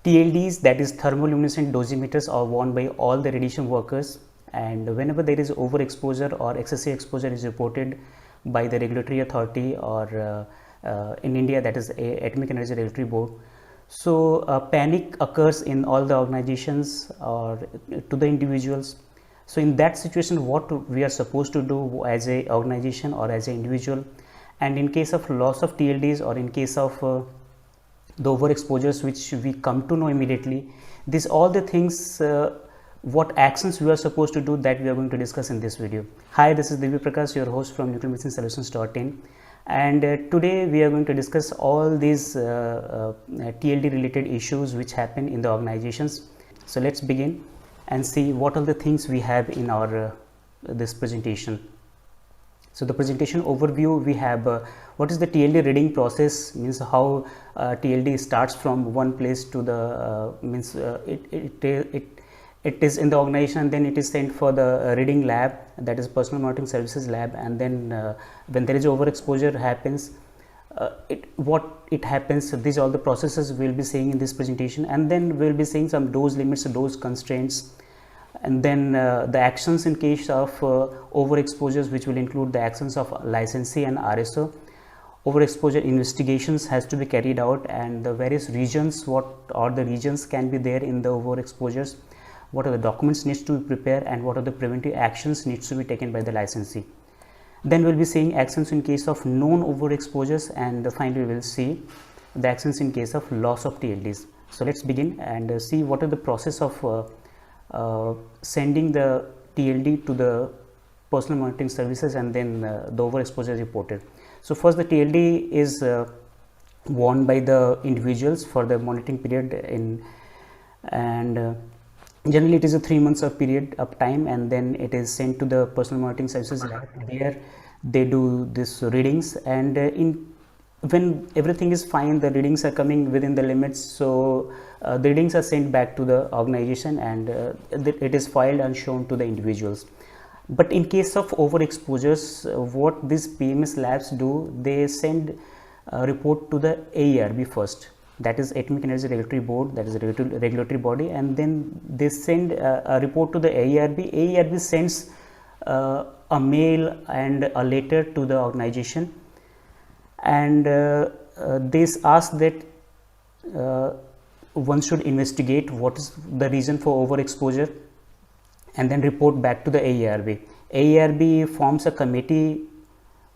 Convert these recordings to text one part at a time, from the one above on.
TLDs, that is thermoluminescent dosimeters, are worn by all the radiation workers, and whenever there is overexposure or excessive exposure is reported by the regulatory authority, or in India that is Atomic Energy Regulatory Board. So panic occurs in all the organizations or to the individuals. So in that situation, what we are supposed to do as a organization or as an individual, and in case of loss of TLDs or in case of the overexposures which we come to know immediately, these all the things, what actions we are supposed to do, that we are going to discuss in this video. Hi, this is Dibya Prakash, your host from nuclearmedicinesolutions.in, and today we are going to discuss all these TLD related issues which happen in the organizations. So let's begin and see what are the things we have in our this presentation. So the presentation overview, we have what is the TLD reading process, means how TLD starts from one place to the it is in the organization, then it is sent for the reading lab, that is personal monitoring services lab, and then when there is overexposure happens, what it happens. These are all the processes we will be seeing in this presentation, and then we will be seeing some dose limits, dose constraints, and then the actions in case of overexposures, which will include the actions of licensee and RSO. Overexposure investigations has to be carried out, and the various regions, what are the regions can be there in the overexposures, what are the documents needs to be prepared, and what are the preventive actions needs to be taken by the licensee. Then we will be seeing actions in case of known overexposures, and finally we will see the actions in case of loss of TLDs. So let's begin and see what are the process of sending the TLD to the personal monitoring services, and then the overexposure is reported. So first, the TLD is worn by the individuals for the monitoring period and generally it is a 3 months of period of time, and then it is sent to the personal monitoring services lab. There they do this readings, and when everything is fine, the readings are coming within the limits, so the readings are sent back to the organization, and it is filed and shown to the individuals. But in case of overexposures, what these PMS labs do, they send a report to the AERB first, that is Atomic Energy Regulatory Board, that is a regulatory body, and then they send a report to the AERB. AERB sends a mail and a letter to the organization, and this asks that one should investigate what is the reason for overexposure and then report back to the AERB. AERB forms a committee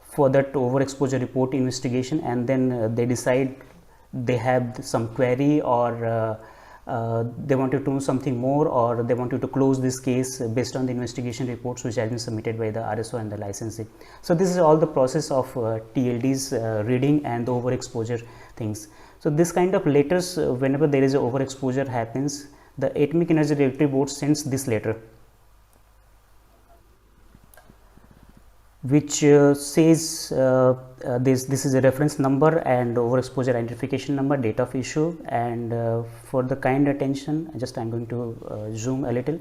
for that overexposure report investigation, and then they decide they have some query, or they wanted to know something more, or they wanted to close this case based on the investigation reports which have been submitted by the RSO and the licensee. So this is all the process of TLDs reading and the overexposure things. So this kind of letters, whenever there is a overexposure happens, the Atomic Energy Regulatory Board sends this letter, which says this is a reference number and overexposure identification number, date of issue, and for the kind attention, just I'm going to zoom a little.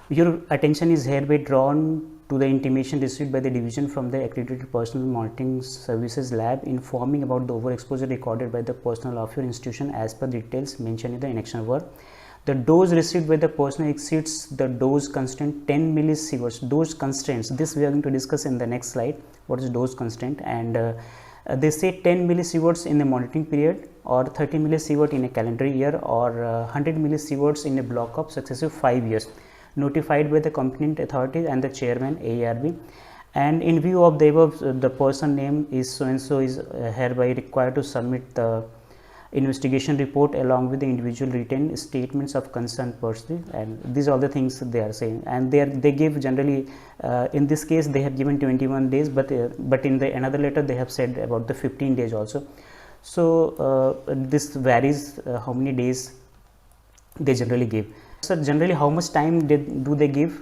Your attention is hereby drawn to the intimation received by the division from the accredited personal monitoring services lab informing about the overexposure recorded by the personnel of your institution as per the details mentioned in the annexation word. The dose received by the personnel exceeds the dose constraint 10 millisieverts. Dose constraints, this we are going to discuss in the next slide, what is dose constraint, and they say 10 millisieverts in a monitoring period, or 30 millisievert in a calendar year, or 100 millisieverts in a block of successive 5 years, notified by the competent authority and the chairman AERB. And in view of the above, the person name is so and so is hereby required to submit the investigation report along with the individual written statements of concerned person, and these are the things they are saying. And they give generally in this case they have given 21 days, but in the another letter they have said about the 15 days also. So this varies how many days they generally give. So generally how much time do they give?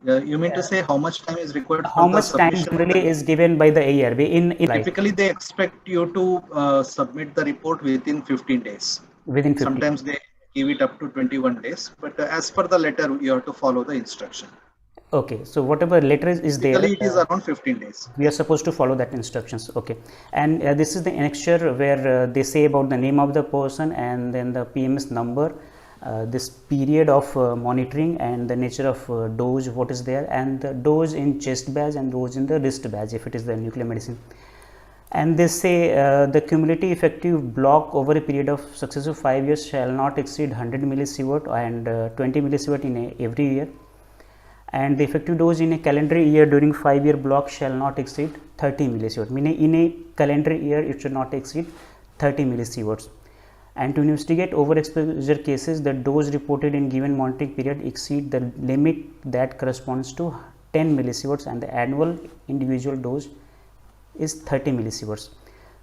You mean to say how much time is required? How much time generally is given by the AERB in typically they expect you to submit the report within 15 days. Within 15. Sometimes they give it up to 21 days, but as per the letter you have to follow the instruction. Okay, so whatever letter is there, Typically, it is around 15 days. we are supposed to follow that instructions. Okay, and this is the annexure where they say about the name of the person and then the PMS number, this period of monitoring and the nature of dose what is there, and the dose in chest badge and dose in the wrist badge if it is the nuclear medicine. And they say the cumulative effective block over a period of successive 5 years shall not exceed 100 millisievert and 20 millisievert in every year, and the effective dose in a calendar year during 5-year block shall not exceed 30 millisievert, meaning in a calendar year it should not exceed 30 millisieverts. And to investigate overexposure cases, the dose reported in given monitoring period exceed the limit that corresponds to 10 millisieverts, and the annual individual dose is 30 millisieverts.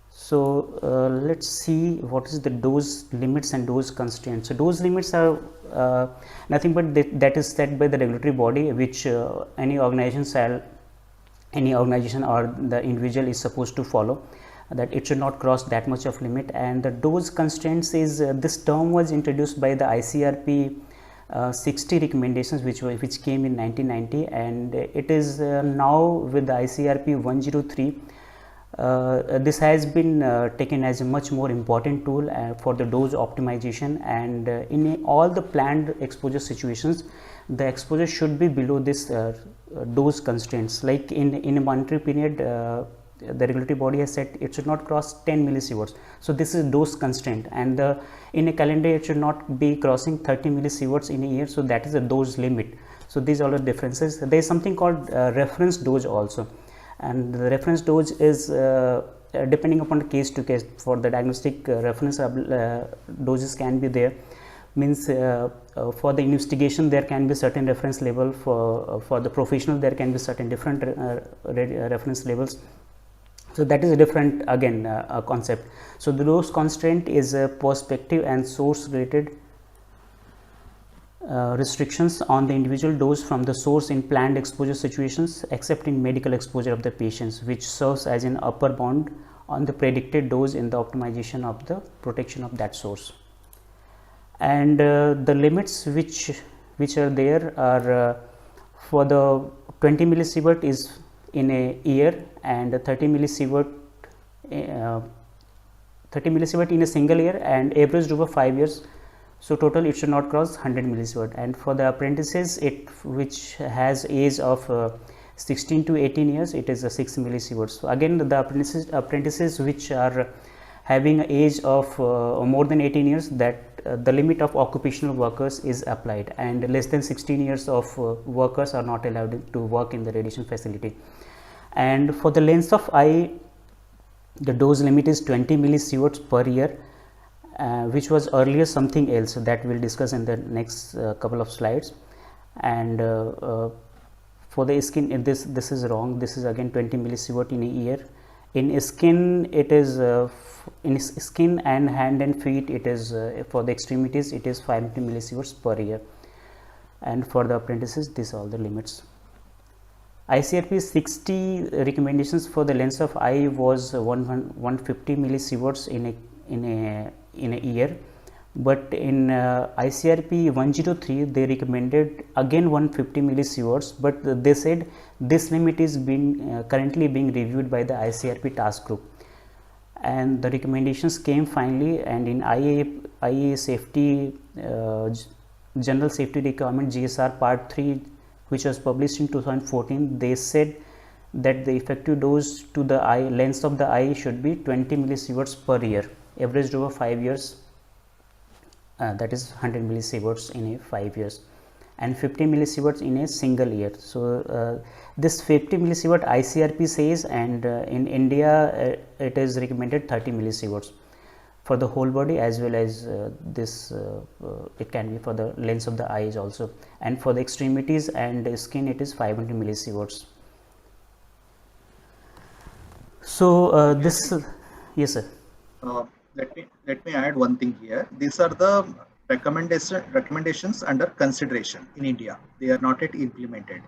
So let's see what is the dose limits and dose constraints. So dose limits are nothing but that is set by the regulatory body, which any organization or the individual is supposed to follow, that it should not cross that much of limit. And the dose constraints is this term was introduced by the ICRP 60 recommendations which came in 1990, and it is now with the ICRP 103. This has been taken as a much more important tool for the dose optimization, and in all the planned exposure situations the exposure should be below this dose constraints. Like in a monitoring period, the regulatory body has said it should not cross 10 millisieverts, so this is dose constraint, and in a calendar it should not be crossing 30 millisieverts in a year, so that is a dose limit. So these are the differences. There is something called reference dose also, and the reference dose is depending upon the case to case. For the diagnostic reference doses can be there, means for the investigation there can be certain reference level, for the professional there can be certain different reference levels. So that is a different again concept. So the dose constraint is a perspective and source related restrictions on the individual dose from the source in planned exposure situations, except in medical exposure of the patients, which serves as an upper bound on the predicted dose in the optimization of the protection of that source. And the limits which are there are for the 20 millisievert is in a year, and 30 millisievert in a single year, and averaged over 5 years. So total it should not cross 100 millisievert. And for the apprentices, which has age of 16 to 18 years, it is a 6 millisievert. So again the apprentices which are having an age of more than 18 years, that the limit of occupational workers is applied, and less than 16 years of workers are not allowed to work in the radiation facility. And for the length of eye, the dose limit is 20 millisieverts per year, which was earlier something else that we will discuss in the next couple of slides. And for the skin, this is wrong. This is again 20 millisievert in a year. In skin, it is in skin and hand and feet, it is for the extremities it is 500 millisieverts per year. And for the apprentices, these are all the limits. ICRP 60 recommendations for the length of eye was 150 millisieverts in a year, but in ICRP 103 they recommended again 150 millisieverts, but they said this limit is currently being reviewed by the ICRP task group, and the recommendations came finally. And in IAEA safety general safety requirement GSR part 3, which was published in 2014, they said that the effective dose to the eye, length of the eye, should be 20 millisieverts per year, averaged over 5 years, that is 100 millisieverts in a 5 years, and 50 millisieverts in a single year. So this 50 millisievert ICRP says, and in India it is recommended 30 millisieverts for the whole body, as well as this it can be for the lens of the eyes also, and for the extremities and skin it is 500 millisieverts. So this yes sir. Let me add one thing here. These are the recommendations under consideration in India. They are not yet implemented.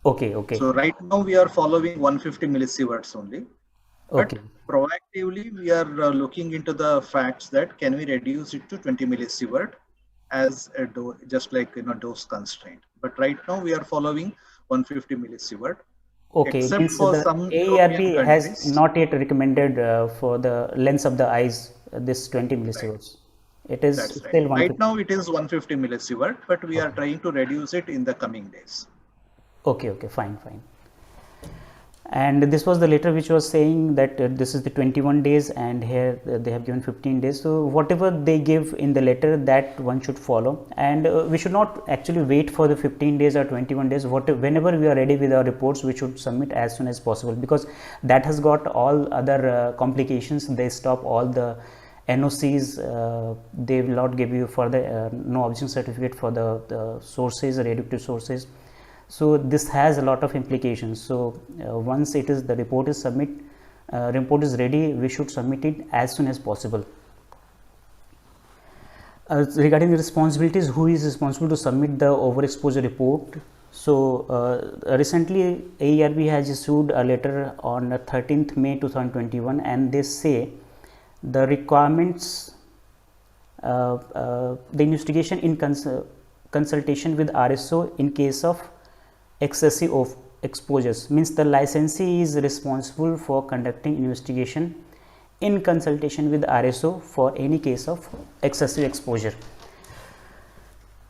Okay. So right now we are following 150 millisieverts only. But Okay. proactively we are looking into the facts that can we reduce it to 20 millisievert as a just like dose constraint. But right now we are following 150 millisievert. Okay, Except means for the some European AERB has countries. not yet recommended for the lens of the eyes this 20 Right. millisieverts. It is That's right. still Right 150. now it is 150 millisievert, but we are Okay. trying to reduce it in the coming days. Okay, okay, fine, fine. And this was the letter which was saying that this is the 21 days, and here they have given 15 days. So whatever they give in the letter, that one should follow, and we should not actually wait for the 15 days or 21 days. Whenever we are ready with our reports, we should submit as soon as possible, because that has got all other complications. They stop all the NOCs, they will not give you further no objection certificate for the sources, radioactive sources. So this has a lot of implications. So once it is the report is report is ready, we should submit it as soon as possible. Regarding the responsibilities, who is responsible to submit the overexposure report? So recently AERB has issued a letter on 13th May 2021, and they say the requirements, the investigation in consultation with RSO in case of excessive of exposures, means the licensee is responsible for conducting investigation in consultation with RSO for any case of excessive exposure.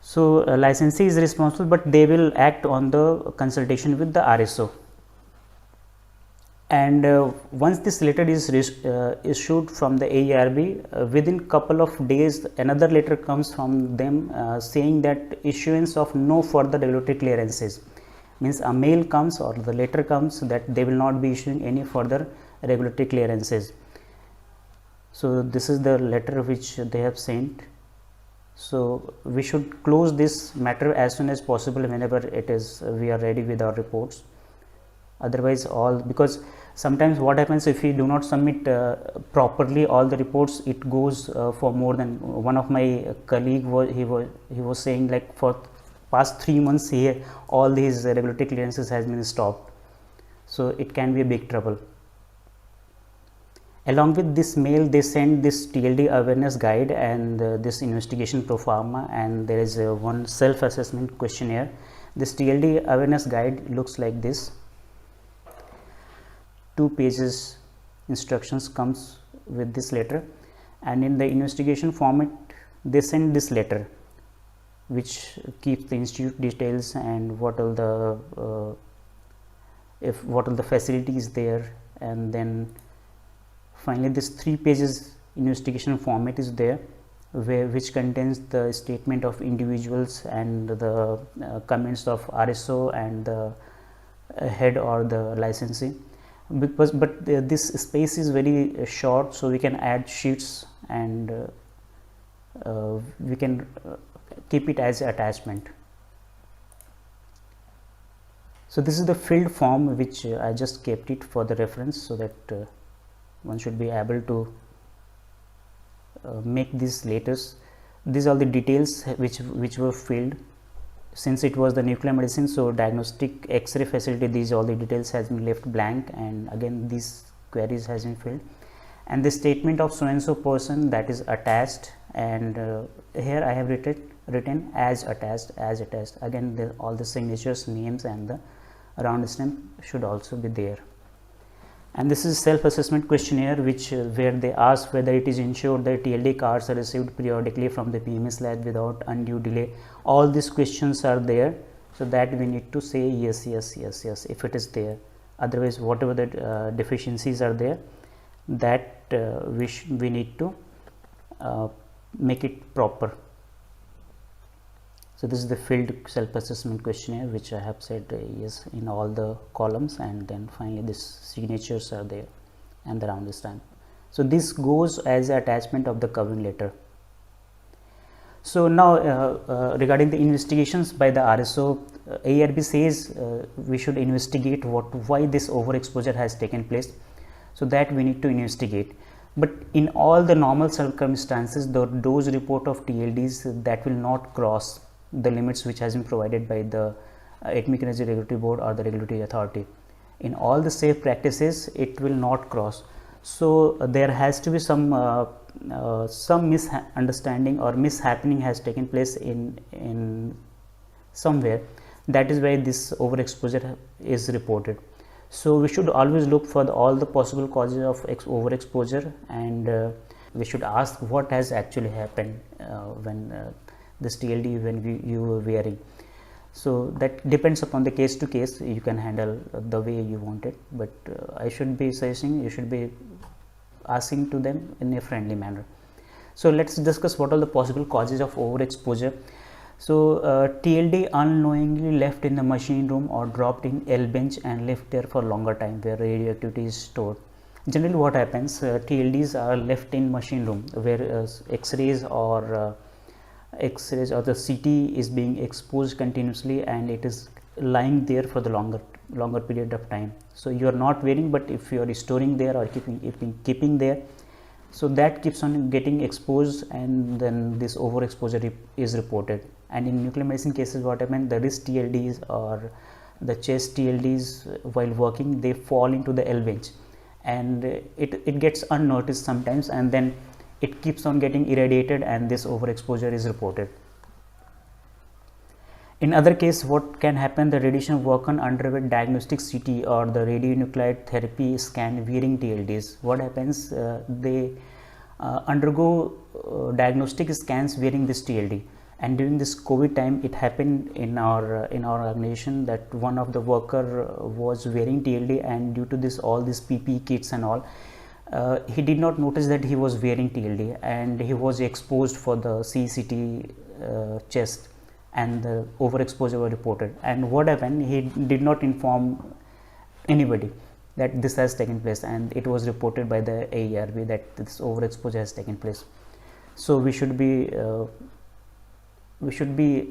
So licensee is responsible, but they will act on the consultation with the RSO. And once this letter is issued from the AERB, within couple of days another letter comes from them saying that issuance of no further regulatory clearances, means a mail comes or the letter comes that they will not be issuing any further regulatory clearances. So this is the letter which they have sent. So we should close this matter as soon as possible whenever it is we are ready with our reports. Otherwise, because sometimes what happens, if we do not submit properly all the reports, it goes for more than one of my colleague he was saying, like, for past 3 months here all these regulatory clearances has been stopped. So it can be a big trouble. Along with this mail, they send this TLD awareness guide and this investigation pro forma, and there is one self-assessment questionnaire. This TLD awareness guide looks like this. 2 pages instructions comes with this letter, and in the investigation format they send this letter which keeps the institute details and what all the what all the facilities there, and then finally this 3 pages investigation format is there, which contains the statement of individuals and the comments of RSO and the head or the licensee. But this space is very short, so we can add sheets and we can keep it as attachment. So this is the filled form which I just kept it for the reference, so that one should be able to make these letters. These are the details which were filled. Since it was the nuclear medicine, so diagnostic X-ray facility, these all the details has been left blank, and again these queries has been filled, and the statement of so and so person, that is attached, and here I have written as attached, again all the signatures, names, and the round stamp should also be there. And this is self-assessment questionnaire, which where they ask whether it is ensured that TLD cards are received periodically from the PMS lab without undue delay. All these questions are there, so that we need to say yes, yes, yes, yes if it is there. Otherwise, whatever the deficiencies are there, that we need to make it proper. So this is the filled self-assessment questionnaire, which I have said yes in all the columns, and then finally this signatures are there and the round stamp. So this goes as an attachment of the covering letter. So now regarding the investigations by the RSO, AERB says we should investigate why this overexposure has taken place, so that we need to investigate. But in all the normal circumstances, the dose report of TLDs that will not cross the limits which has been provided by the Atomic Energy Regulatory Board or the regulatory authority. In all the safe practices, it will not cross. So there has to be some misunderstanding or mishappening has taken place in somewhere. That is why this overexposure is reported. So we should always look for all the possible causes of overexposure, and we should ask what has actually happened when this TLD when you were wearing. So that depends upon the case to case. You can handle the way you want it, but I should be suggesting you should be asking to them in a friendly manner. So let's discuss what are the possible causes of overexposure. So TLD unknowingly left in the machine room or dropped in L bench and left there for longer time where radioactivity is stored. Generally what happens, TLDs are left in machine room where X-rays or the CT is being exposed continuously, and it is lying there for the longer period of time. So you are not wearing, but if you are storing there or keeping there, so that keeps on getting exposed, and then this overexposure is reported. And in nuclear medicine cases, what happens, the wrist TLDs or the chest TLDs while working, they fall into the L bench, and it gets unnoticed sometimes, and then it keeps on getting irradiated, and this overexposure is reported. In other case, what can happen, the radiation worker underwent diagnostic CT or the radionuclide therapy scan wearing TLDs. What happens, they undergo diagnostic scans wearing this TLD, and during this COVID time it happened in our organization that one of the worker was wearing TLD, and due to this all these PPE kits and all, he did not notice that he was wearing TLD, and he was exposed for the CCT chest, and the overexposure was reported. And what happened, he did not inform anybody that this has taken place, and it was reported by the AERB that this overexposure has taken place. So we should be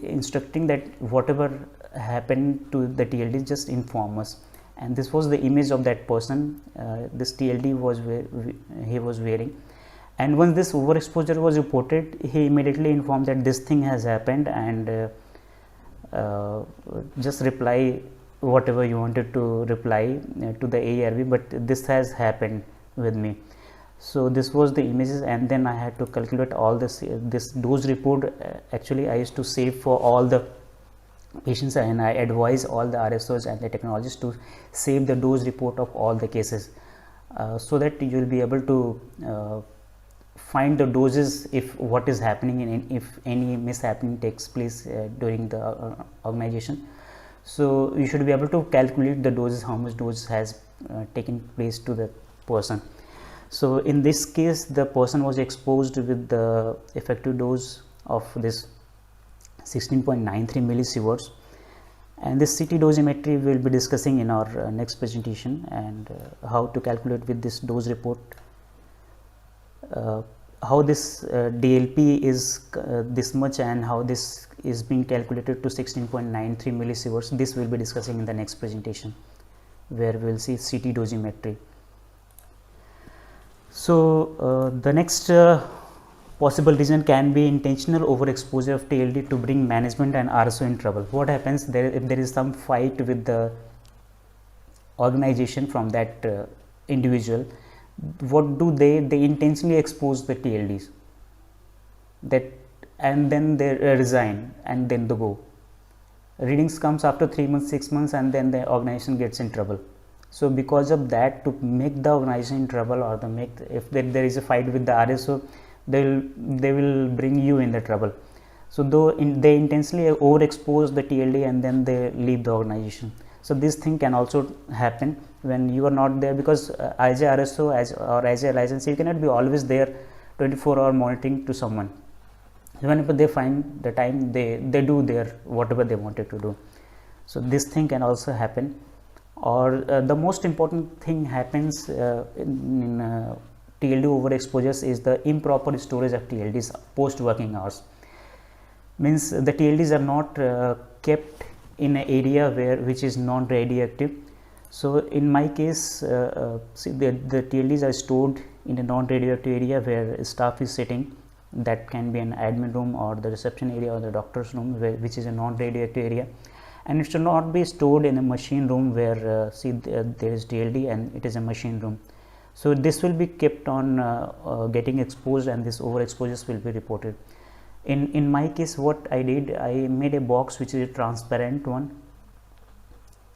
instructing that whatever happened to the TLD, just inform us. And this was the image of that person, this TLD he was wearing. And once this overexposure was reported, he immediately informed that this thing has happened, and just reply whatever you wanted to reply to the AERB, but this has happened with me. So this was the images, and then I had to calculate all this dose report. Actually I used to save for all the patients, and I advise all the RSOs and the technologists to save the dose report of all the cases, so that you will be able to find the doses if what is happening and if any mishappening takes place during the organization. So you should be able to calculate the doses, how much dose has taken place to the person. So in this case, the person was exposed with the effective dose of this 16.93 millisieverts, and this CT dosimetry we will be discussing in our next presentation, and how to calculate with this dose report, how this DLP is this much, and how this is being calculated to 16.93 millisieverts. This we will be discussing in the next presentation, where we will see CT dosimetry. So the next possible reason can be intentional overexposure of TLD to bring management and RSO in trouble. What happens if there is some fight with the organization from that individual? What do they intentionally expose the TLDs, and then they resign, and then they go. Readings comes after 3 months, 6 months, and then the organization gets in trouble. So because of that, to make the organization in trouble, or if there is a fight with the RSO, they will bring you in the trouble. So they intentionally overexpose the TLD, and then they leave the organization. So this thing can also happen when you are not there, because as a RSO or as a licensee, you cannot be always there 24-hour monitoring to someone. Whenever they find the time, they do their whatever they wanted to do. So this thing can also happen. Or the most important thing happens in TLD overexposures is the improper storage of TLDs post working hours. Means the TLDs are not kept in an area which is non-radioactive. So in my case, see the TLDs are stored in a non-radioactive area where staff is sitting. That can be an admin room or the reception area or the doctor's room, which is a non-radioactive area. And it should not be stored in a machine room where there is TLD and it is a machine room. So this will be kept on getting exposed, and this overexposures will be reported. In my case, what I did, I made a box which is a transparent one,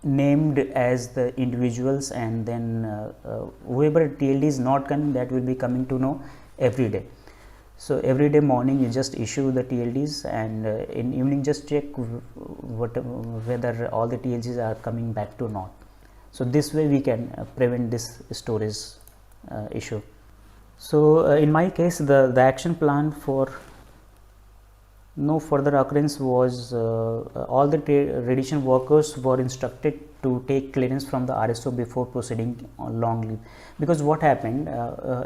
named as the individuals, and then whoever TLD is not coming, that will be coming to know every day. So every day morning you just issue the TLDs, and in evening just check whether all the TLDs are coming back to not. So this way we can prevent this storage issue. So in my case, the action plan for no further occurrence was all the radiation workers were instructed to take clearance from the RSO before proceeding on long leave. Because what happened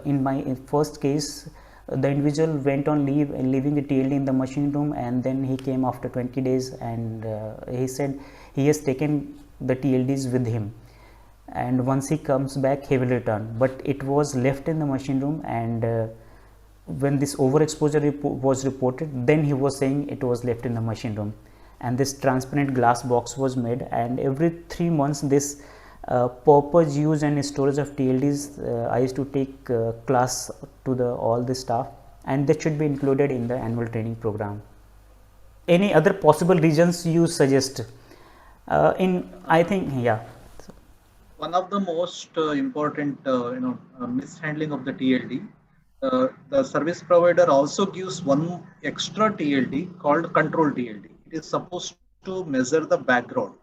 in my first case, the individual went on leave and leaving the TLD in the machine room, and then he came after 20 days, and he said he has taken the TLDs with him, and once he comes back he will return, but it was left in the machine room, and when this overexposure was reported, then he was saying it was left in the machine room, and this transparent glass box was made, and every 3 months this purpose, use and storage of TLDs, I used to take class to all the staff, and that should be included in the annual training program. Any other possible reasons you suggest? I think, yeah. One of the most important mishandling of the TLD, the service provider also gives one extra TLD called control TLD. It is supposed to measure the background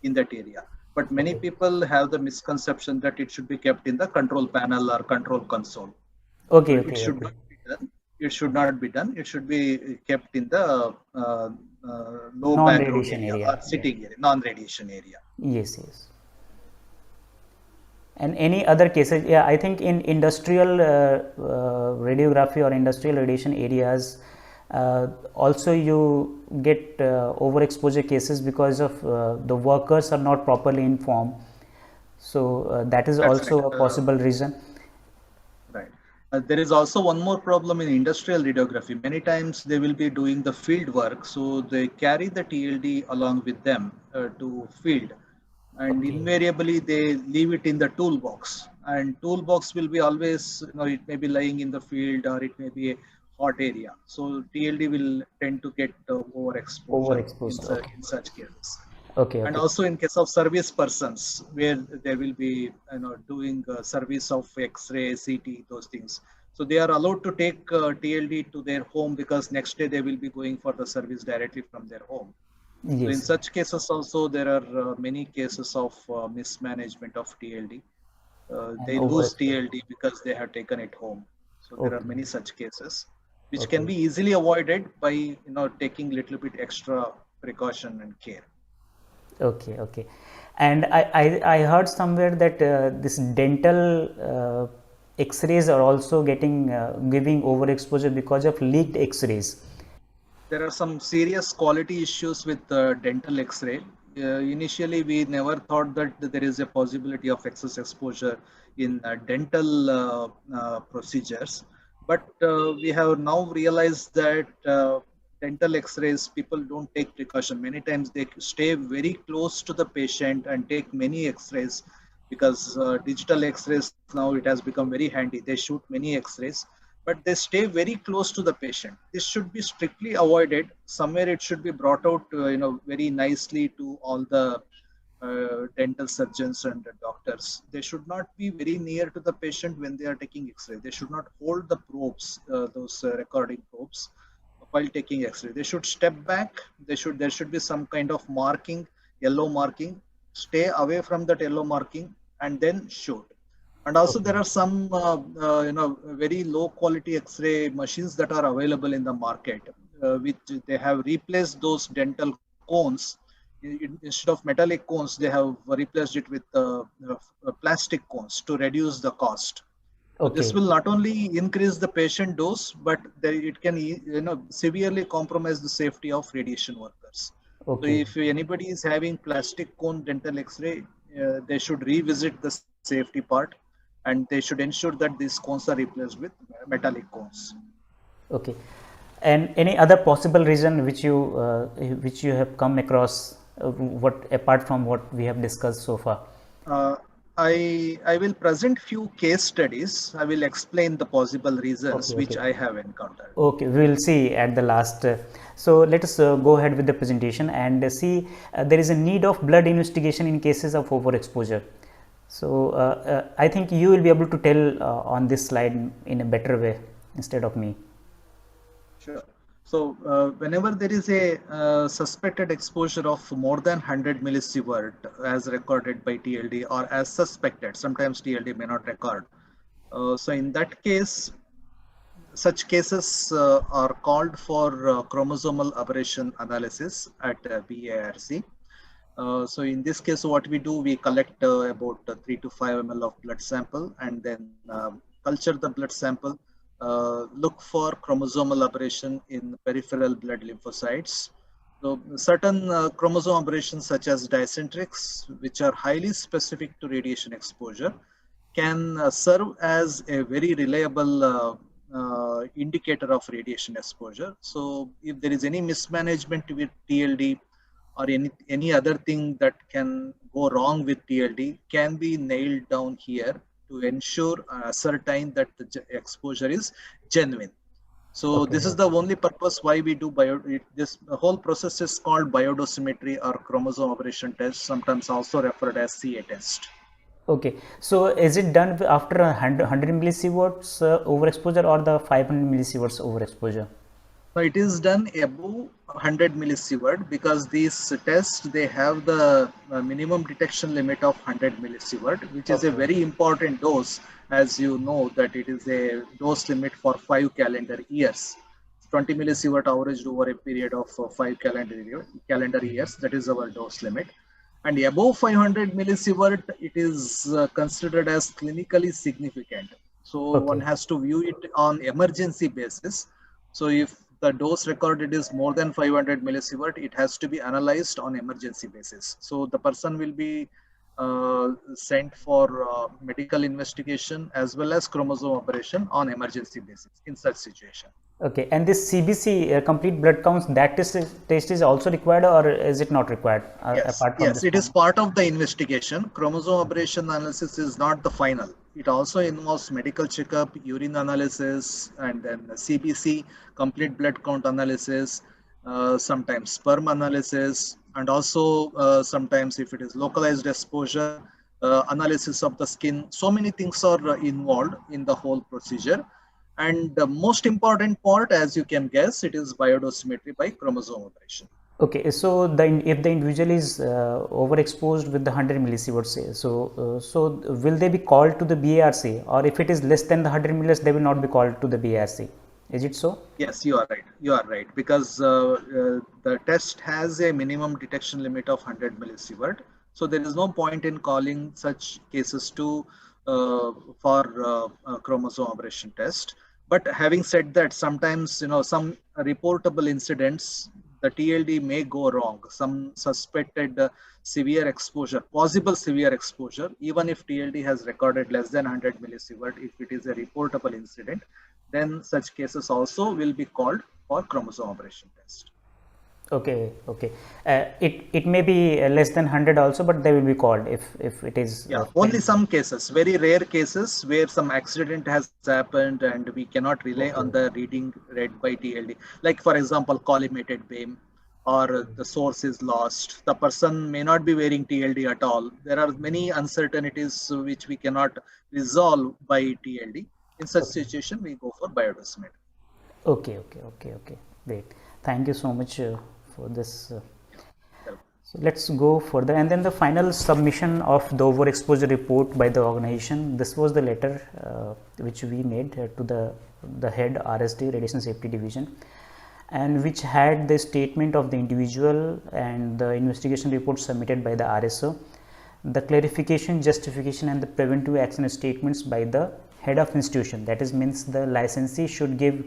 in that area, but many people have the misconception that it should be kept in the control panel or control console. Okay, It should not be done. It should not be done. It should be kept in the low background area or sitting area, non-radiation area. Yes, yes. And any other cases? Yeah, I think in industrial radiography or industrial radiation areas, also you get overexposure cases because of the workers are not properly informed. So that is also a possible reason. Right. There is also one more problem in industrial radiography. Many times they will be doing the field work, so they carry the TLD along with them to field, and invariably they leave it in the toolbox, and toolbox will be always, it may be lying in the field or it may be a hot area, so TLD will tend to get overexposed in such cases. And also in case of service persons, where they will be doing service of X-ray, CT, those things, so they are allowed to take TLD to their home, because next day they will be going for the service directly from their home. Yes. So in such cases also there are many cases of mismanagement of TLD. They lose TLD because they have taken it home. So there are many such cases, which can be easily avoided by taking little bit extra precaution and care. Okay. And I heard somewhere that this dental X-rays are also giving overexposure because of leaked X-rays. There are some serious quality issues with dental X-ray. Initially, we never thought that there is a possibility of excess exposure in dental procedures, but we have now realized that dental X-rays, people don't take precaution. Many times they stay very close to the patient and take many X-rays, because digital X-rays now it has become very handy. They shoot many X-rays, but they stay very close to the patient. This should be strictly avoided. Somewhere it should be brought out, very nicely to all the dental surgeons and doctors. They should not be very near to the patient when they are taking X-ray. They should not hold the probes, those recording probes, while taking X-ray. They should step back. There should be some kind of marking, yellow marking. Stay away from that yellow marking and then shoot. And also there are some very low quality X-ray machines that are available in the market, which they have replaced those dental cones. Instead of metallic cones, they have replaced it with plastic cones to reduce the cost. This will not only increase the patient dose, but it can severely compromise the safety of radiation workers. So if anybody is having plastic cone dental X-ray, they should revisit the safety part, and they should ensure that these cones are replaced with metallic cones. Okay. And any other possible reason which you have come across, what apart from what we have discussed so far? I will present few case studies. I will explain the possible reasons Okay, which okay. I have encountered. Okay, we will see at the last. So let us go ahead with the presentation and see there is a need of blood investigation in cases of overexposure. So I think you will be able to tell on this slide in a better way instead of me. Sure. So whenever there is a suspected exposure of more than 100 millisievert as recorded by TLD or as suspected, sometimes TLD may not record. So in that case, such cases are called for chromosomal aberration analysis at BARC. So in this case, what we do, we collect about 3 to 5 ml of blood sample and then culture the blood sample, look for chromosomal aberration in peripheral blood lymphocytes. So certain chromosome aberrations such as dicentrics, which are highly specific to radiation exposure, can serve as a very reliable indicator of radiation exposure. So if there is any mismanagement with TLD or any other thing that can go wrong with TLD can be nailed down here to ensure ascertain that the exposure is genuine. So Okay, this is the okay. only purpose why we do this whole process is called biodosimetry or chromosome aberration test, sometimes also referred as CA test. Okay, so is it done after 100 millisieverts overexposure or the 500 millisieverts overexposure? So it is done above 100 millisievert because these tests they have the minimum detection limit of 100 millisievert, which is a Okay, very important dose, as you know that it is a dose limit for 5 calendar years. 20 millisievert averaged over a period of 5 calendar years. That is our dose limit. And above 500 millisievert, it is considered as clinically significant. So one okay. has to view it on emergency basis. So if the dose recorded is more than 500 millisievert, it has to be analyzed on emergency basis. So the person will be sent for medical investigation as well as chromosome operation on emergency basis in such situation. Okay, and this CBC complete blood counts, that test is also required or is it not required Yes, apart from yes, this it is one? part of the investigation. Chromosome aberration analysis is not the final. It also involves medical checkup, urine analysis, and then CBC, complete blood count analysis, sometimes sperm analysis, and also sometimes if it is localized exposure, analysis of the skin. So many things are involved in the whole procedure. And the most important part, as you can guess, it is biodosimetry by chromosome aberration. Okay, so if the individual is overexposed with the 100 millisieverts, say, so will they be called to the BARC, or if it is less than the 100 millis, they will not be called to the BARC? Is it so? Yes, you are right. You are right because the test has a minimum detection limit of 100 millisievert. So there is no point in calling such cases to for chromosome aberration test. But having said that, sometimes some reportable incidents, the TLD may go wrong. Some suspected severe exposure, possible severe exposure, even if TLD has recorded less than 100 millisievert, if it is a reportable incident, then such cases also will be called for chromosome aberration test. Okay, okay. It may be less than 100 also, but they will be called if it is Yeah, only 10. some cases, very rare cases where some accident has happened and we cannot rely on Okay. the reading read by TLD. Like for example, collimated beam or the source is lost. The person may not be wearing TLD at all. There are many uncertainties which we cannot resolve by TLD. In such Okay. situation, we go for biodosimetry. Okay, okay, okay, okay. Great. Thank you so much for this. Yeah. Well, So let's go further. And then the final submission of the overexposure report by the organization. This was the letter which we made to the head RSD, Radiation Safety Division, and which had the statement of the individual and the investigation report submitted by the RSO, the clarification, justification, and the preventive action statements by the head of institution. That is, means the licensee should give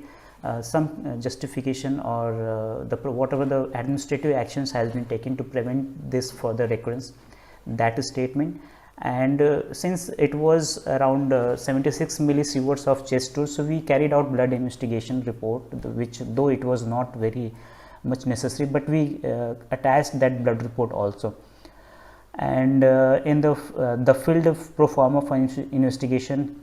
some justification or whatever the administrative actions has been taken to prevent this further recurrence, that statement. And since it was around 76 millisieverts of chest tube, so we carried out blood investigation report, which though it was not very much necessary, but we attached that blood report also. And in the field of pro forma for investigation,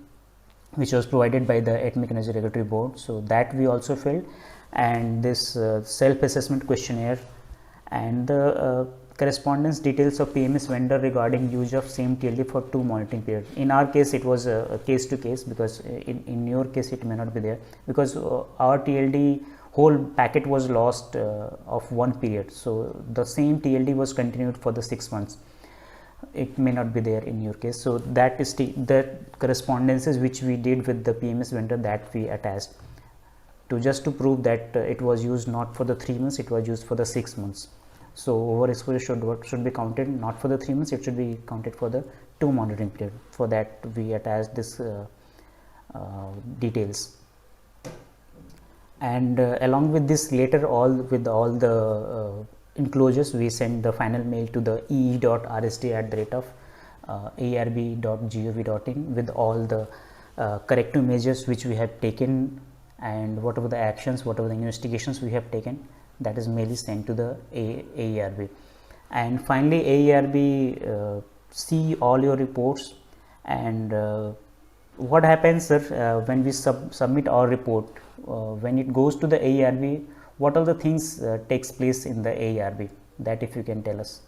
which was provided by the Atomic Energy Regulatory Board, so that we also filled, and this self-assessment questionnaire, and the correspondence details of PMS vendor regarding use of same TLD for 2 monitoring periods. In our case, it was a case to case, because in your case it may not be there, because our TLD whole packet was lost of 1 period, so the same TLD was continued for the 6 months. It may not be there in your case. So that is the correspondences which we did with the PMS vendor, that we attached to just to prove that it was used not for the 3 months, it was used for the 6 months. So overexposure should be counted not for the 3 months, it should be counted for the 2 monitoring period. For that we attached this details. And along with this, later with all the enclosures, we send the final mail to the ee.rst@aerb.gov.in with all the corrective measures which we have taken, and whatever the actions, whatever the investigations we have taken, that is mail is sent to the AERB. And finally AERB see all your reports. And what happens, sir, when we submit our report, when it goes to the AERB, what are the things takes place in the AERB, that if you can tell us.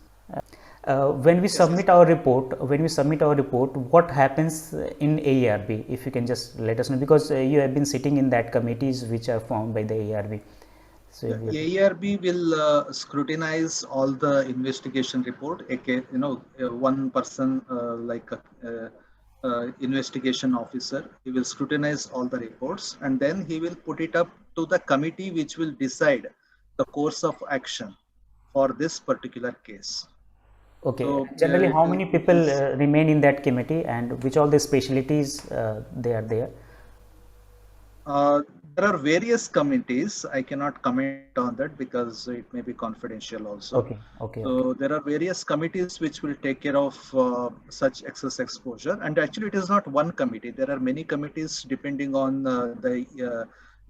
When we submit our report, what happens in AERB, if you can just let us know, because you have been sitting in that committees which are formed by the AERB. So AERB will scrutinize all the investigation report. One person like investigation officer, he will scrutinize all the reports, and then he will put it up to the committee which will decide the course of action for this particular case. Okay. So, generally, how many people remain in that committee, and which all the specialties they are there? There are various committees. I cannot comment on that because it may be confidential also. Okay. Okay. So okay. there are various committees which will take care of such excess exposure. And actually, it is not one committee. There are many committees depending on the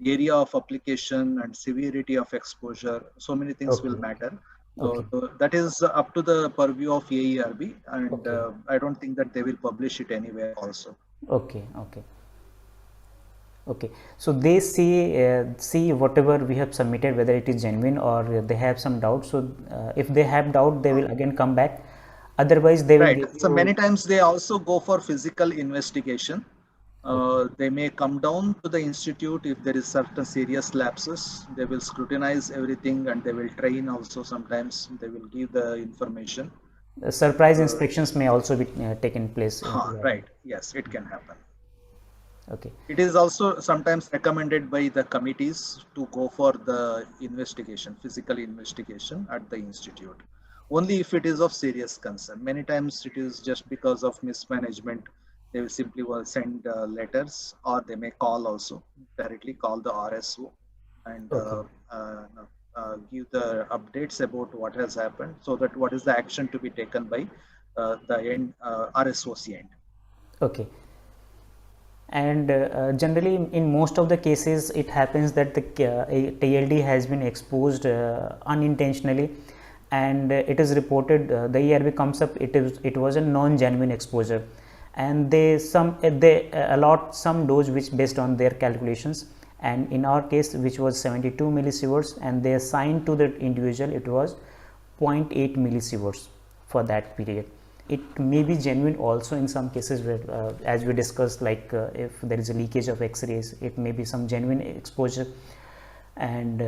area of application and severity of exposure. So many things will matter. So that is up to the purview of AERB, and I don't think that they will publish it anywhere also. Okay. Okay. Okay, so they see whatever we have submitted, whether it is genuine or they have some doubt. So if they have doubt, they will again come back. Otherwise, they will. Right. So many times they also go for physical investigation. They may come down to the institute if there is certain serious lapses. They will scrutinize everything, and they will train also. Sometimes they will give the information. Surprise inspections may also be taken place. Right. Yes, it can happen. Okay. It is also sometimes recommended by the committees to go for the investigation, physical investigation at the institute, only if it is of serious concern. Many times it is just because of mismanagement. They will simply send letters, or they may call also, directly call the RSO and give the updates about what has happened, so that what is the action to be taken by the end RSO's end. Okay. And generally in most of the cases it happens that the TLD has been exposed unintentionally, and it is reported, the AERB comes up, it was a non-genuine exposure, and they allot some dose which based on their calculations, and in our case which was 72 millisieverts, and they assigned to the individual it was 0.8 millisieverts for that period. It may be genuine also in some cases where, as we discussed, like if there is a leakage of X-rays, it may be some genuine exposure. And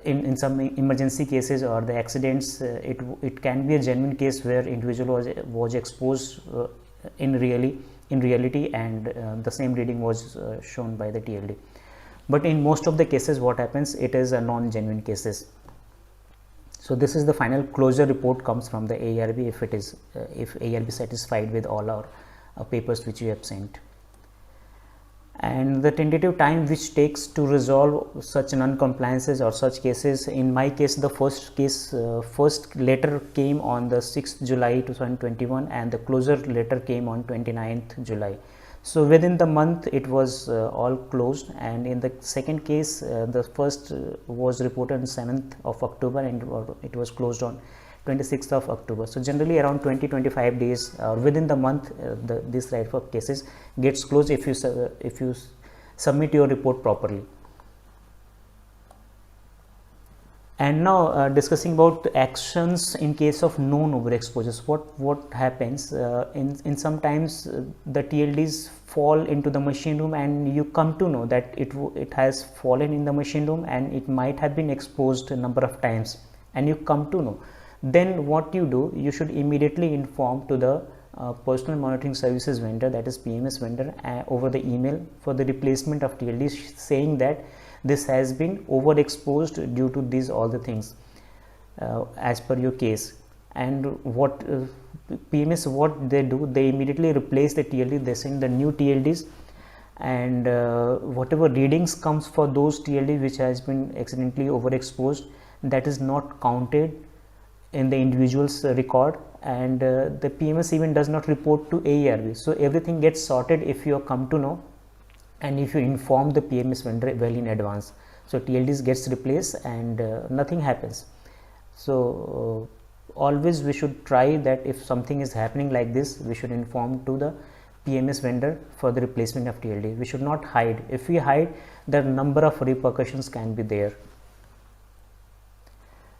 in some emergency cases or the accidents, it can be a genuine case where individual was exposed in reality, and the same reading was shown by the TLD. But in most of the cases, what happens, it is a non-genuine cases. So this is the final closure report comes from the AERB if it is if AERB satisfied with all our papers which we have sent. And the tentative time which takes to resolve such non-compliances or such cases, in my case the first letter came on the 6th July 2021, and the closure letter came on 29th July. So within the month it was all closed, and in the second case the first was reported on 7th of October and it was closed on 26th of October. So generally around 20-25 days within the month, this type of cases gets closed if you submit your report properly. And now discussing about actions in case of known overexposures. What happens in sometimes the TLDs fall into the machine room, and you come to know that it has fallen in the machine room and it might have been exposed a number of times, and you come to know. Then what you do, you should immediately inform to the personal monitoring services vendor, that is PMS vendor, over the email for the replacement of TLDs, saying that this has been overexposed due to these all the things as per your case. And what PMS, what they do, they immediately replace the TLD, they send the new TLDs, and whatever readings comes for those TLD which has been accidentally overexposed, that is not counted in the individual's record, and the PMS even does not report to AERB. So everything gets sorted if you come to know and if you inform the PMS vendor well in advance. So TLDs gets replaced and nothing happens. So always we should try that if something is happening like this, we should inform to the PMS vendor for the replacement of TLD. We should not hide. If we hide, the number of repercussions can be there.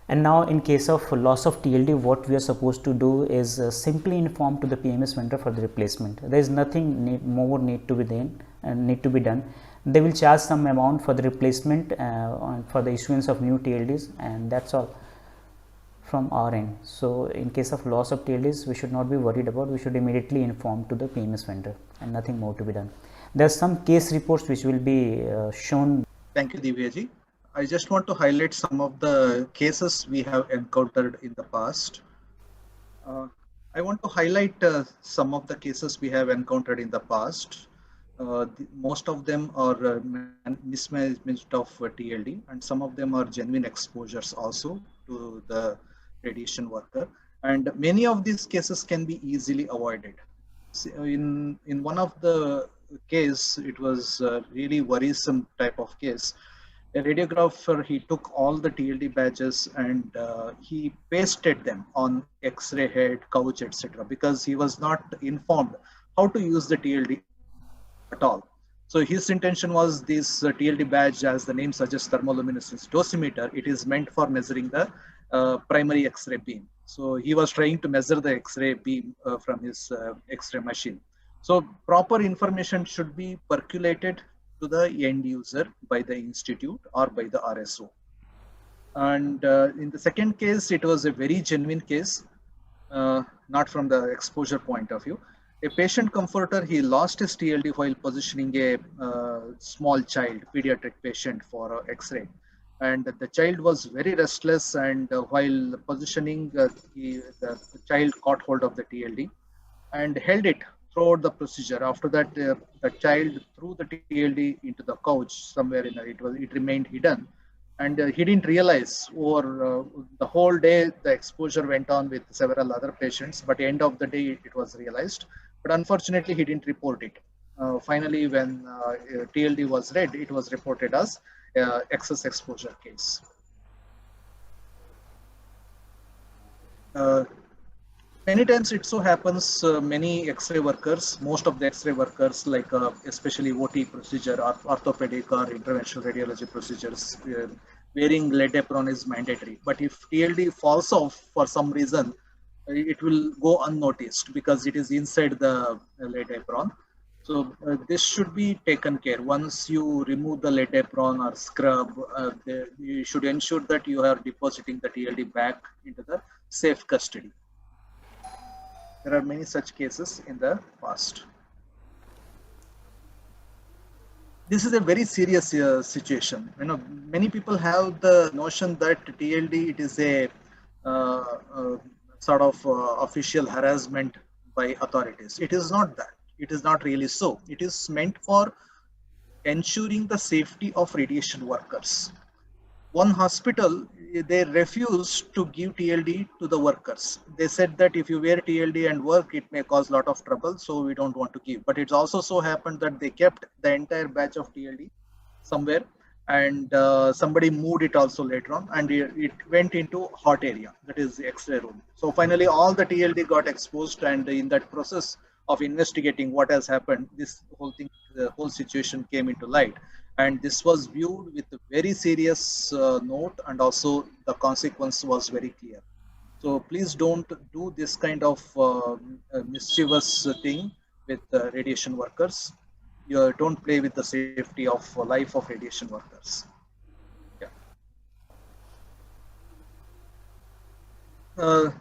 And now in case of loss of TLD, what we are supposed to do is simply inform to the PMS vendor for the replacement. There is nothing more need to be done. They will charge some amount for the replacement for the issuance of new TLDs, and that's all from our end. So in case of loss of TLDs, we should not be worried about. We should immediately inform to the PMS vendor, and nothing more to be done. There are some case reports which will be shown. Thank you, Dibya ji. I just want to highlight some of the cases we have encountered in the past. I want to highlight some of the cases we have encountered in the past. Most of them are mismanagement of TLD, and some of them are genuine exposures also to the radiation worker. And many of these cases can be easily avoided. In one of the case, it was a really worrisome type of case. A radiographer, he took all the TLD badges and he pasted them on X-ray head, couch, etc. because he was not informed how to use the TLD at all. So his intention was this TLD badge, as the name suggests, Thermoluminescent Dosimeter. It is meant for measuring the primary X-ray beam. So he was trying to measure the X-ray beam from his X-ray machine. So proper information should be percolated to the end user by the institute or by the RSO. And in the second case, it was a very genuine case, not from the exposure point of view. A patient comforter, he lost his TLD while positioning a small child, pediatric patient, for X-ray. And the child was very restless, and while positioning, the child caught hold of the TLD and held it throughout the procedure. After that, the child threw the TLD into the couch somewhere it remained hidden, and he didn't realize over the whole day the exposure went on with several other patients, but at the end of the day it was realized. But unfortunately, he didn't report it. Finally, when TLD was read, it was reported as excess exposure case. Many times it so happens many X-ray workers, most of the X-ray workers, like especially OT procedure or orthopedic or interventional radiology procedures, wearing lead apron is mandatory. But if TLD falls off for some reason, it will go unnoticed because it is inside the lead apron. So this should be taken care. Once you remove the lead apron or scrub, you should ensure that you are depositing the TLD back into the safe custody. There are many such cases in the past. This is a very serious situation. Many people have the notion that TLD, it is a sort of official harassment by authorities. It is not that. It is not really so. It is meant for ensuring the safety of radiation workers. One hospital, they refused to give TLD to the workers. They said that if you wear TLD and work, it may cause a lot of trouble, so we don't want to give. But it's also so happened that they kept the entire batch of TLD somewhere, and somebody moved it also later on, and it went into hot area, that is the X-ray room. So finally all the TLD got exposed, and in that process of investigating what has happened, this whole thing, the whole situation came into light, and this was viewed with a very serious note, and also the consequence was very clear. So please don't do this kind of mischievous thing with radiation workers. You don't play with the safety of life of radiation workers. Yeah.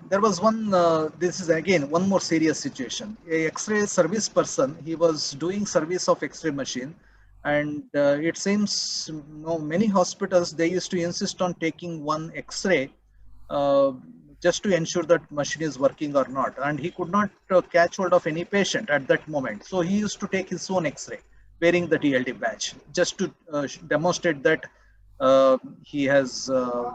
There was one, this is again one more serious situation. A X-ray service person, he was doing service of X-ray machine, and it seems, many hospitals, they used to insist on taking one X-ray uh, just to ensure that machine is working or not. And he could not catch hold of any patient at that moment. So he used to take his own X-ray wearing the TLD badge just to demonstrate that he has uh,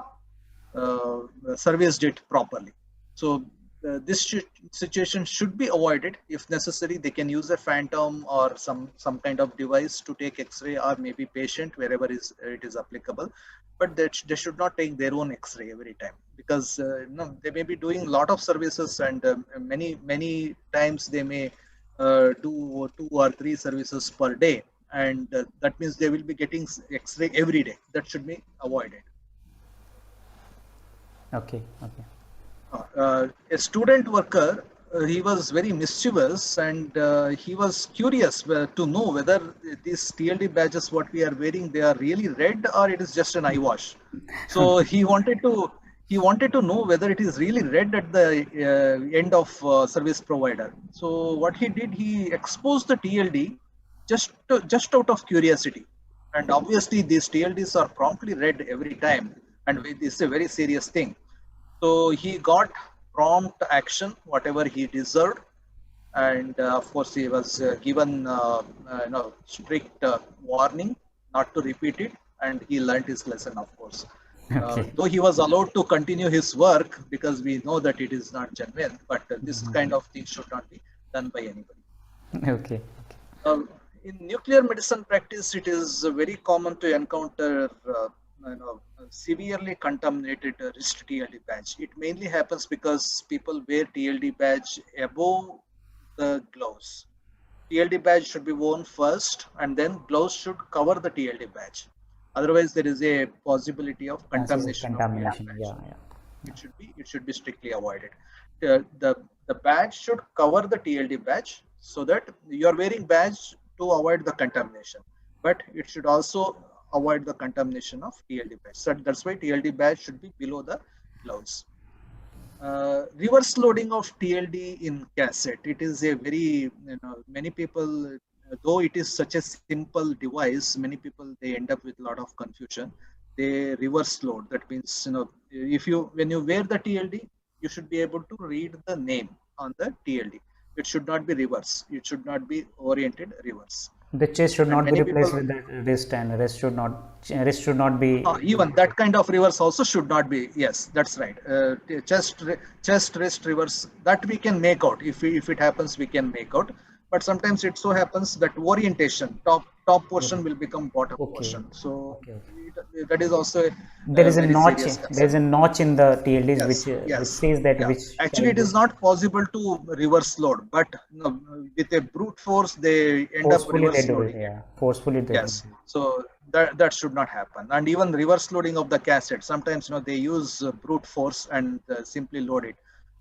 serviced it properly. So this situation should be avoided. If necessary, they can use a phantom or some kind of device to take X-ray, or maybe patient wherever it is applicable. But they should not take their own X-ray every time, because they may be doing a lot of services, and many times they may do 2 or 3 services per day, and that means they will be getting X-ray every day. That should be avoided. Okay. Okay. A student worker, he was very mischievous, and he was curious to know whether these TLD badges what we are wearing, they are really red or it is just an eyewash. So he wanted to know whether it is really red at the end of service provider. So what he did, he exposed the TLD just out of curiosity, and obviously these TLDs are promptly read every time, and this is a very serious thing. So he got prompt action, whatever he deserved, and of course he was given strict warning not to repeat it, and he learned his lesson, of course. Okay. Though he was allowed to continue his work, because we know that it is not genuine, but this kind of thing should not be done by anybody. Okay. Um, in nuclear medicine practice, it is very common to encounter severely contaminated wrist TLD badge. It mainly happens because people wear TLD badge above the gloves. TLD badge should be worn first, and then gloves should cover the TLD badge. Otherwise, there is a possibility of Chances of contamination of TLD contamination. badge. Yeah. Yeah. It should be strictly avoided. The badge should cover the TLD badge, so that you are wearing badge to avoid the contamination, but it should also avoid the contamination of TLD badge. So that's why TLD badge should be below the gloves. Reverse loading of TLD in cassette. It is a very, many people, though it is such a simple device, many people, they end up with a lot of confusion. They reverse load. That means, when you wear the TLD, you should be able to read the name on the TLD. It should not be reverse. It should not be oriented reverse. The chest should And not be many replaced people, with the wrist, and wrist should not be. even that kind of reverse also should not be. Yes, that's right. Chest wrist reverse, that we can make out. If it happens, we can make out. But sometimes it so happens that orientation, top portion will become bottom Okay. portion. So Okay. Okay. that is also There a is a very notch. serious There concern. is a notch in the TLDs Yes, which yes, says that yeah. which Actually, child it is is not possible to reverse load, but with a brute force, they end up forcefully they reverse do it. loading it. Yeah. Forcefully they do Yes, it. so that should not happen. And even reverse loading of the cassette, sometimes they use brute force and simply load it.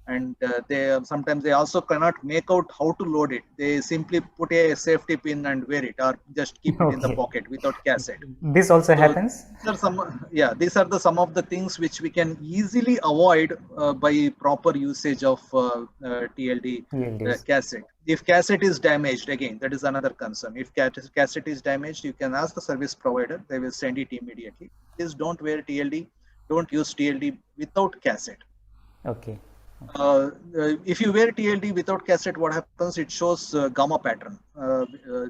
And they sometimes they also cannot make out how to load it. They simply put a safety pin and wear it, or just keep it in the Okay. pocket without cassette. This also So happens. these are the some of the things which we can easily avoid by proper usage of TLD TLDs. cassette. If cassette is damaged, again, that is another concern. If cassette is damaged, you can ask the service provider; they will send it immediately. Please don't wear TLD. Don't use TLD without cassette. Okay. If you wear TLD without cassette, what happens? It shows gamma pattern,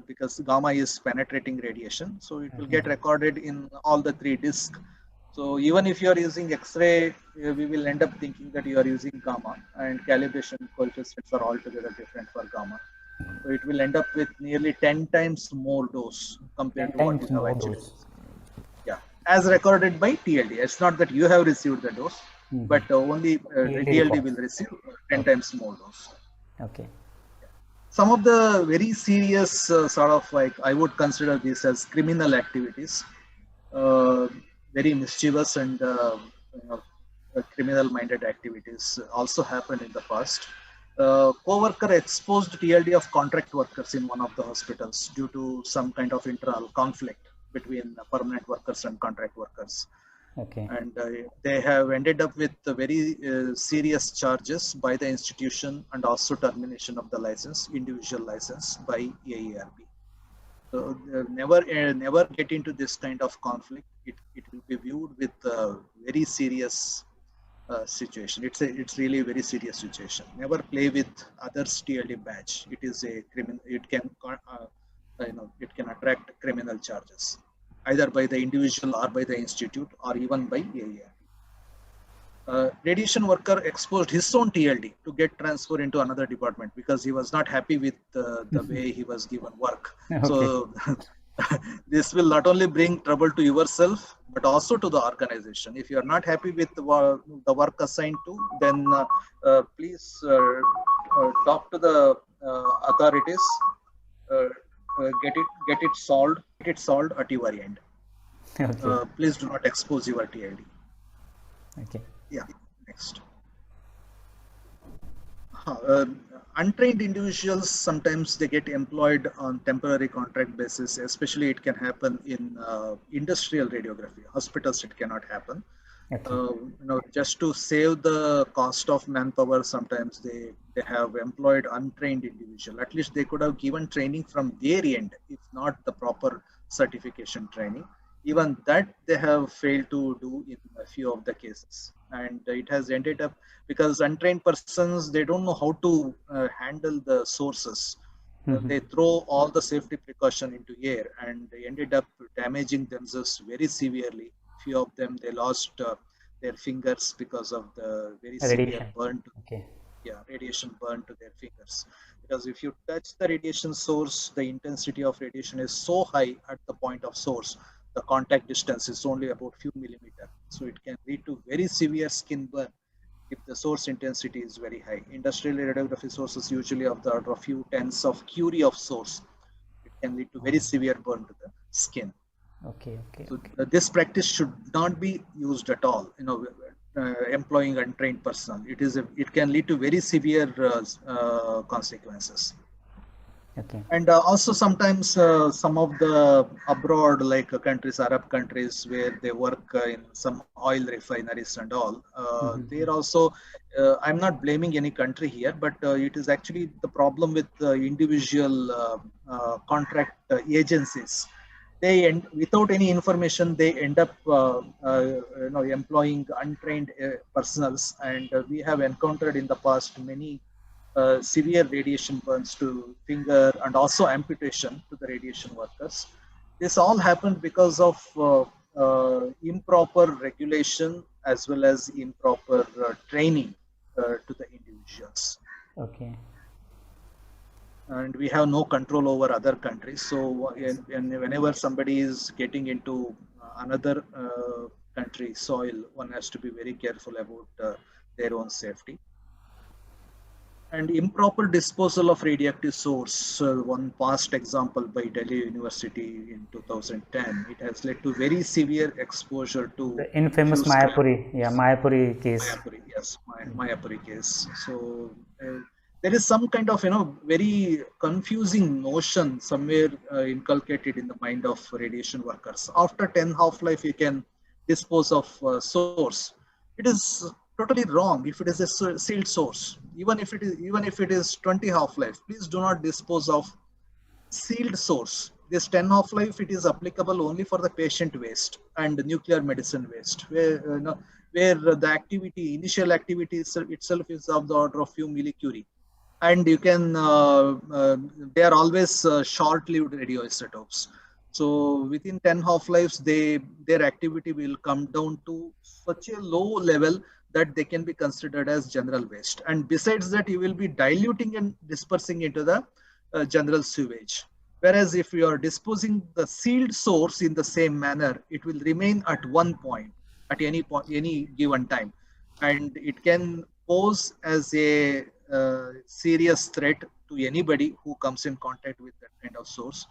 because gamma is penetrating radiation. So it will get recorded in all the 3 discs. So even if you are using X-ray, we will end up thinking that you are using gamma, and calibration coefficients are altogether different for gamma. So it will end up with nearly 10 times more dose compared 10 to what you times have more actually dose. used. Yeah. as recorded by TLD. It's not that you have received the dose, but only TLD will receive 10 times more dose. Okay. Some of the very serious sort of like, I would consider this as criminal activities, very mischievous and criminal minded activities also happened in the past. Co-worker exposed TLD of contract workers in one of the hospitals due to some kind of internal conflict between permanent workers and contract workers. Okay. And they have ended up with very serious charges by the institution and also termination of the license, individual license by AERB. So never get into this kind of conflict. It will be viewed with very serious situation. It's really a very serious situation. Never play with others' TLD badge. It is a criminal. It can it can attract criminal charges, either by the individual or by the institute or even by AERB. Radiation worker exposed his own TLD to get transferred into another department because he was not happy with the way he was given work. Okay. So this will not only bring trouble to yourself, but also to the organization. If you are not happy with the work assigned to, then please talk to the authorities. Get it solved at your end. Okay. Please do not expose your TLD. Okay. Yeah. Next. Untrained individuals, sometimes they get employed on temporary contract basis. Especially it can happen in industrial radiography. Hospitals it cannot happen. Okay. Just to save the cost of manpower, sometimes they have employed untrained individual. At least they could have given training from their end, if not the proper certification training. Even that they have failed to do in a few of the cases, and it has ended up because untrained persons, they don't know how to handle the sources. They throw all the safety precaution into air, and they ended up damaging themselves very severely. Few of them, they lost their fingers because of the very severe burn to, radiation burn to their fingers. Because if you touch the radiation source, the intensity of radiation is so high at the point of source, the contact distance is only about few millimeters. So it can lead to very severe skin burn if the source intensity is very high. Industrial radiography sources usually of the order of few tens of curie of source. It can lead to very severe burn to the skin. Okay. So this practice should not be used at all. Employing untrained personnel. It can lead to very severe consequences. Okay. And also sometimes some of the abroad, like countries, Arab countries, where they work in some oil refineries and all, there also, I'm not blaming any country here, but it is actually the problem with individual contract agencies. They without any information, they end up employing untrained personals, and we have encountered in the past many severe radiation burns to finger and also amputation to the radiation workers. This all happened because of improper regulation as well as improper training to the individuals. Okay. And we have no control over other countries. So whenever somebody is getting into another country soil, one has to be very careful about their own safety. And improper disposal of radioactive source, one past example by Delhi University in 2010, it has led to very severe exposure to the infamous Mayapuri case. Mayapuri case. So there is some kind of very confusing notion somewhere inculcated in the mind of radiation workers. After 10 half-life, you can dispose of source. It is totally wrong. If it is a sealed source, even if it is 20 half-life, please do not dispose of sealed source. This 10 half-life, it is applicable only for the patient waste and nuclear medicine waste, where the initial activity itself is of the order of few millicurie, and you can they are always short-lived radioisotopes. So within 10 half-lives, their activity will come down to such a low level that they can be considered as general waste. And besides that, you will be diluting and dispersing into the general sewage. Whereas if you are disposing the sealed source in the same manner, it will remain at one point at any given time, and it can pose as a serious threat to anybody who comes in contact with that kind of source.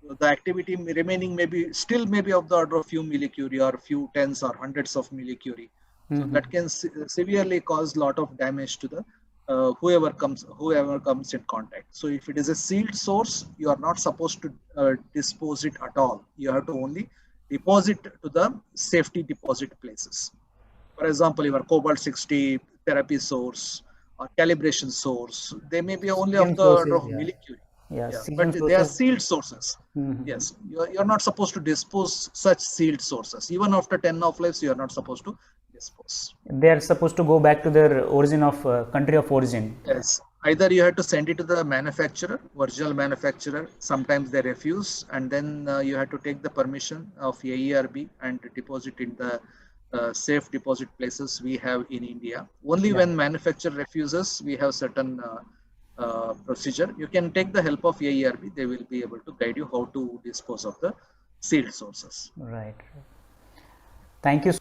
So the activity remaining maybe still maybe of the order of few millicurie or few tens or hundreds of millicurie. So that can severely cause lot of damage to the whoever comes in contact. So if it is a sealed source, you are not supposed to dispose it at all. You have to only deposit to the safety deposit places. For example, your cobalt 60 therapy source or calibration source, they may be only of CM the order sources, of yeah. millicurie. Yeah, Yeah, but CM they are sources. sealed sources. Yes, you're not supposed to dispose such sealed sources. Even after 10 of lives, you are not supposed to dispose. They are supposed to go back to their origin of country of origin. Yes, either you have to send it to the manufacturer, original manufacturer. Sometimes they refuse, and then you have to take the permission of AERB and deposit in the safe deposit places we have in India. Only Yeah. when manufacturer refuses, we have certain procedure. You can take the help of AERB. They will be able to guide you how to dispose of the sealed sources. Right. Thank you.